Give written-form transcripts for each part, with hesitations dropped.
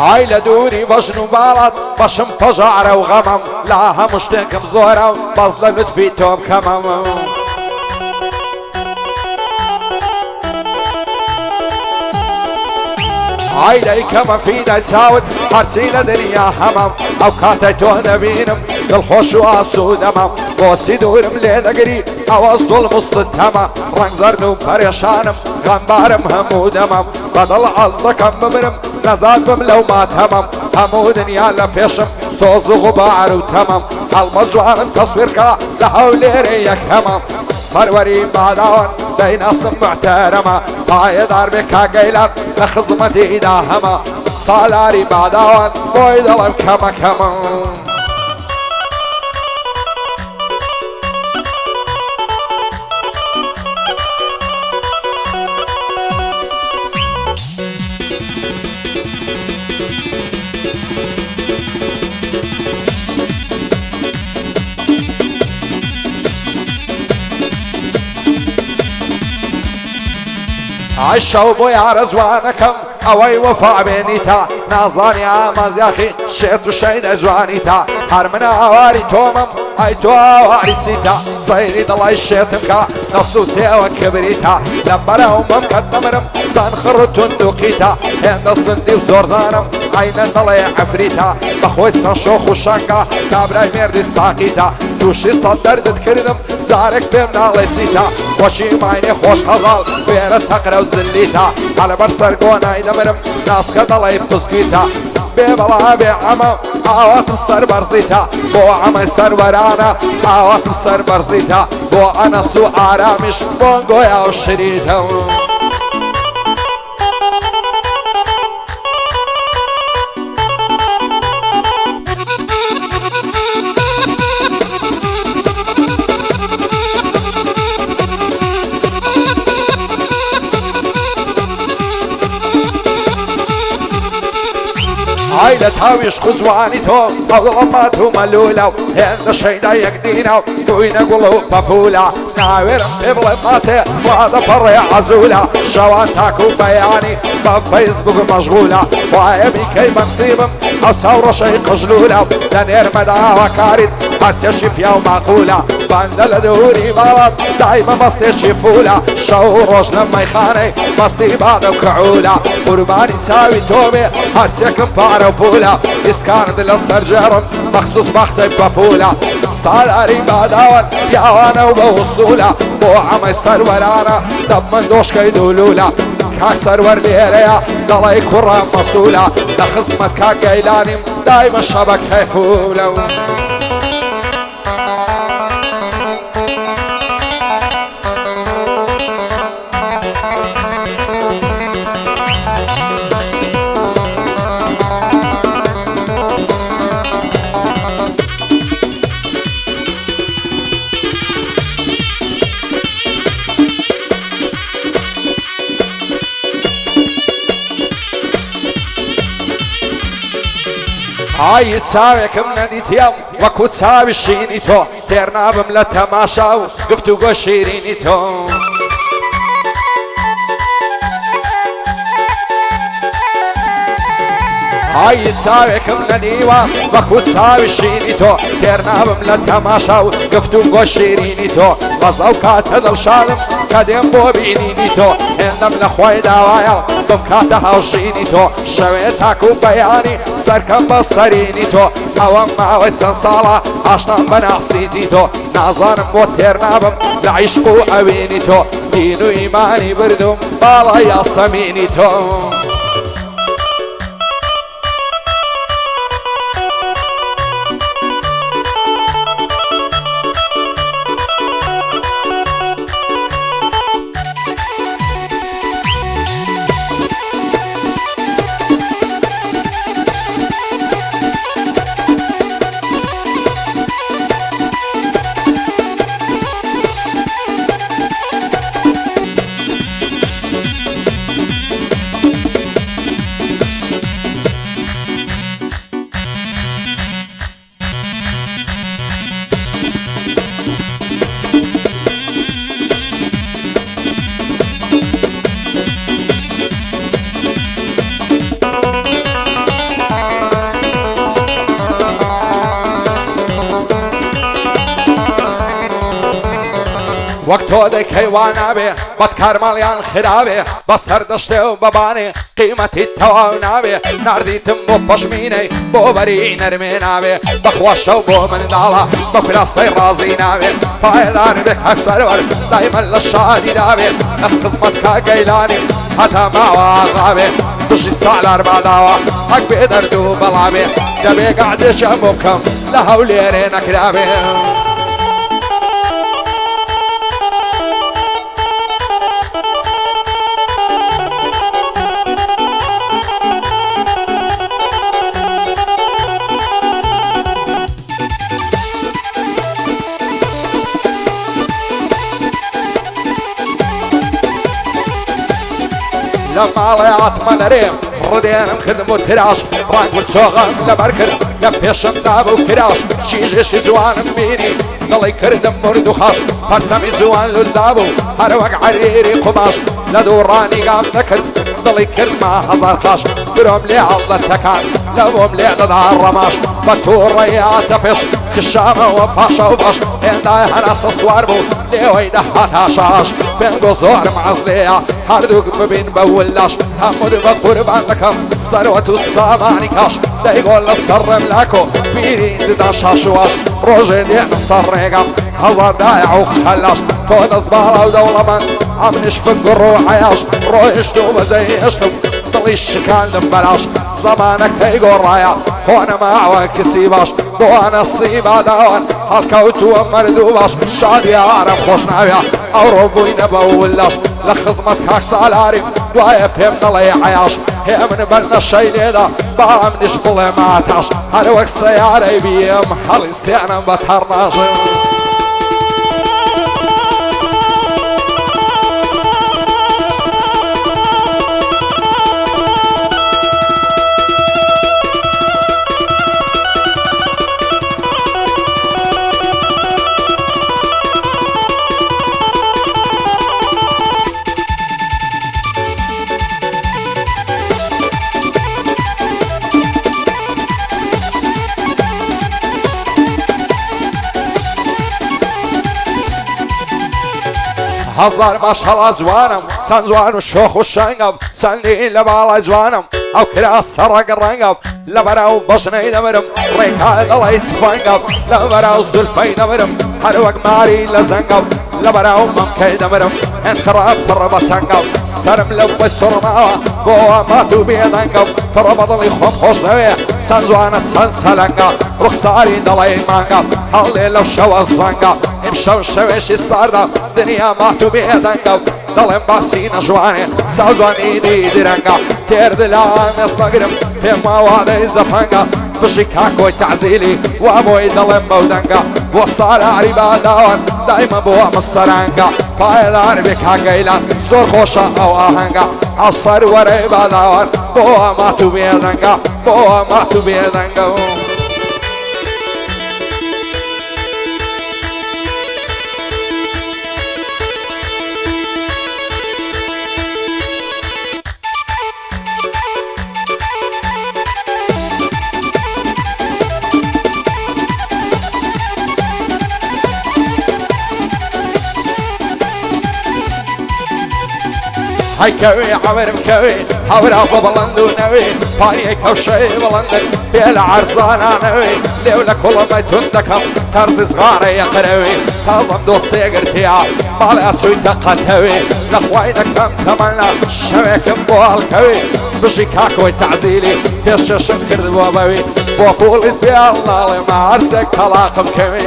عيلة دوري بجنو بالات بشم بجعرة وغمم لاها مشتاق بزورة بظلم لطفي توب كمم عيلة كما فينا تساود حرسينا دنيا همم او كاتي تونا بينم الخوش واسو دمم بوسي دورم ليلة قري او الظلم الصدمة رنگ زرنو بريشانم غنبارم همو دمم بدل عزدكم بمرم نزاد بملو ما تمم همو دنيا لفيشم توز غبار وتمم المجوان تصويرك لحوليري يكهمم سروري بعداون بين اصم معترمة هاي دار بكا قيلان لخزمتي داهمة صالاري بعداون بويد الله كما كما عشوا بويا رزوانكم اوي وفا بينيتا نازاني عامز ياخي شيت وشين زوانيتا هرمنا اواري تومم اي تو اواري تسيتا صيري دلاي الشيتمكا نصوتي وكبريتا لبرا امم قدمرم زان خرطون دوقيتا هند الصندي وزور زانم عين دلاي عفريتا بخوي ساشوخ وشانكا كابراي ميردي ساقيتا توشي صدر دكردم زارك بمنا لتسيتا وشي مايني خوش هزال بيرا تقرا وزليتا على برسر قوناي دمرم ناس كدلاي بتسكيتا ببلا بعمم عوات السر برزيتا بو عمي سر ورانا عوات السر برزيتا بو انا سو عرامش بونغو يا وشريتا عيلة هاويش خزوانيتو او ضماتو ملولو هند شيدا يقدينو وين قولو بفولا ناويرم تبل ماتي وهذا فري عزولا شوان تاكو بياني بفيسبوك مشغولة وعيبي كي منصيبم او ثورة شي قجلولة لنير مدعا وكارد هرسي فيها ومعقولة باندل دوري بلد دايما مستي شفولة شو روش لما يخاني مستي بعد وكعولة قرباني تساوي تومي هرسي كمبارة وبولة اسكاند للسرجرم مخصوص بحسب بفولة سالاري بعداون يا وانا وبوصولة بو عمي سرورانا دب من دوش كيدولولة كاك سرور ليريا دلاي كرة مصولة لخزمة كاك قيلاني دايما شبك هيفولة هاي تساوي كمنا نيتيام وكو تساوي الشينيتو تيرنا بملا تماشا وقفتو قو شيرينيتو هاي تساوي كمنا نيوا وكو تساوي الشينيتو تيرنا بملا تماشا وقفتو قو شيرينيتو غزاو كاتد الشالم كدين بو بينينيتو هندم لخواي داوايا بمكاتها وشينيتو شويتاكو بياني سركم بصرينيتو اوام معويت سنصالة عشنان بنعصيديتو نازانم وتيرنابم لعيشقو اوينيتو دينو ايماني بردم بالا يا سمينيتو وقتو دەکەی وانابێ بەدکار ماڵیان خرابێ بەسەر دەشتێ و بەبانێ قیمەتی تەواو نابێ نردیتم بۆ پەشمینەی بۆ بەری نەرمێ نابێ بەخواشە و بۆ منداڵە بە فراسەی ڕازی نابێ پایدار بێ هەسەرەوەر دایمەن لە شادی دابێ لە خزمەت کاگەیلانی هەتا ماوە ئاغابێ دژی سالار باداوە حەک بێ دەرد و بەڵامێ دەبێ گەعدێشە بۆ بکەم لە هەولێرێ نەکرابێ لما ضيعت مدريم ردينا مخدم وتراش راك وتسوغن لبركر لفيشن داب وكراش شيجيش زوان مبيني ضلي كردم مرد وخاش فرسمي زوان للدابو هروق عريري قماش لدوراني قام ذكر ضلي كرد ما هزار خاش بروم لي عضل التكان لبوم لي ضدع الرماش بطور ريات فش كشامة وفاشا وباش انداي هناس صواربو لي ويدهاتها شاش بين قصور معزلية هردوك ببين بولاش حمود بقربان لكم الثروة الساماني كاش دا يقول السر ملاكو بيرين دا شاشواش روجين ينصر ريقام هزار دايع وخلاش كود زبالة ودولة من عم نشفق الروح عياش رويشتو بزيشتو ضليش كان ببلاش زمانك تيقول رايا وانا معوان كسيباش وانا الصيبة داوان هالكوت ومردوباش شادي عارف خوش ناويا او ربوين بولاش لخزمت كاك سالاري دوايا بيمنا لي عياش هي من بلنا الشي ليدا بعم نشبل ما تاش هلوك سياري بيم هل استيانا بطرناش هزار ماشاءالله جوانم سن جوان وشوخ وشنقب سني لبالا جوانم او كراس سرق الرنقب لبراو بشني دمرم ريكال الله يتفنقب لبراو زلفي دمرم هروق ماري لزنقب لبراو ممكي دمرم انخراب تربا سنقب سرم لبوي سرماوة بوا ماتو بيدنقب تربا ضلي خوم خوش نوية سن جوانت سن سلنقب رخصاري دلي منقب هالي لو شو الزنقب امشو شويش الساردة دنيا ماتو بيدنقب ضلم باسين جواني ساوزواني دي درنقب تيرد العام يصبقرم تيما وادي زفنقب بشيكاكوي تعزيلي وابوي ضلم بودنقب وصال عريبا داوان دايما بوا مصرنقب بايدار بكا قيلان زور خوشا او آهنقب عصر وريبا داوان بوا ماتو بيدنقب بوا ماتو بيدنقب هاي كوي عمر مكوي هورا بلندو نوي فاني كوشي بلندن بيلا عرسانا نوي لولا كل ما تندكم ترز صغاري يا قروي تازم دوستي قرتيا بالات شوي تقتوي لخوايدك كم تمنا شويك بوال كوي بشيكاكوي تعزيلي بيششم كرد بوابوي بوقول بي الله ما عرسك طلاقم كوي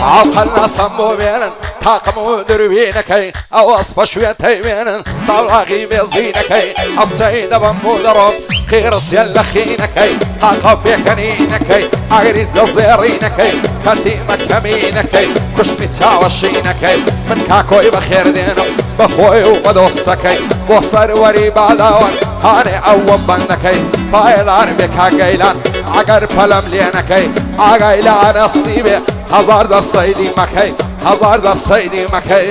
عقلنا صمو بينن تاقمو دروينكي او اصفى شويتي بينن صاغي بيزينكي ابسيد بمو درب خيرس يلا خينكي هاقف يكنينكي عريز زيرينكي خاتيمك كمينكي كش متساوشينكي من كاكوي بخير دينو بخوي وبدوستكي بوصر وري بعداون هاني أول بندكي فايدار بك قيلان عقر فلم لينكي عقيلان الصيبة هزار زر صيدي مكي هزار زر صيدي مكي